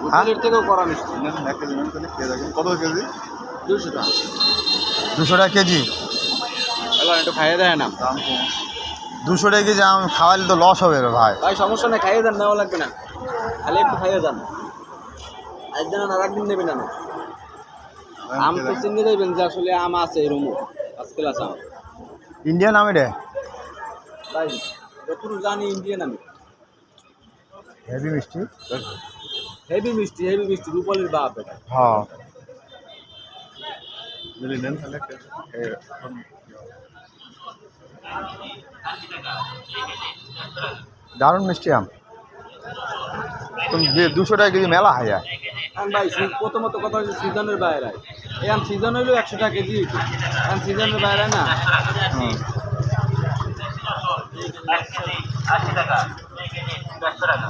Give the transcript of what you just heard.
হোটেলের থেকেও করা মিষ্টি। নেন 1 কেজি নেন তাহলে খেয়ে দেখেন। কত কেজি? 200 টাকা। 200 টাকা কেজি। এবার একটু খাইয়ে দেয় না। দাম কম। 200 টাকা কেজি আম খাওয়ালে তো লস হবে রে ভাই। ভাই সমস্যা নেই, খাইয়ে দেন, নেওয়া লাগবে না, খালি একটু খাইয়ে দেন। আজ দিন আর একদিন নেবেন না। আম তো চিনে দেবেন যে আসলে আম আছে এরকম ফার্স্ট ক্লাস আম। ইন্ডিয়ান আম রে, ভাই যতটুকু জানি ইন্ডিয়ান আমি। হেভি মিষ্টি। হেভি মিষ্টি, হেভি মিষ্টি, রূপালির বাপ এটা। হ্যাঁ যদি নেন তাহলে দারুণ মিষ্টি আম। তুমি 200 টাকা কেজি মেলা হয় যায়। ভাই প্রথমত কথা হচ্ছে সিজনের বাইরে, এই আম সিজন হইলেও 100 টাকা কেজি, এখন সিজনের বাইরে না। 80 টাকা 100 টাকা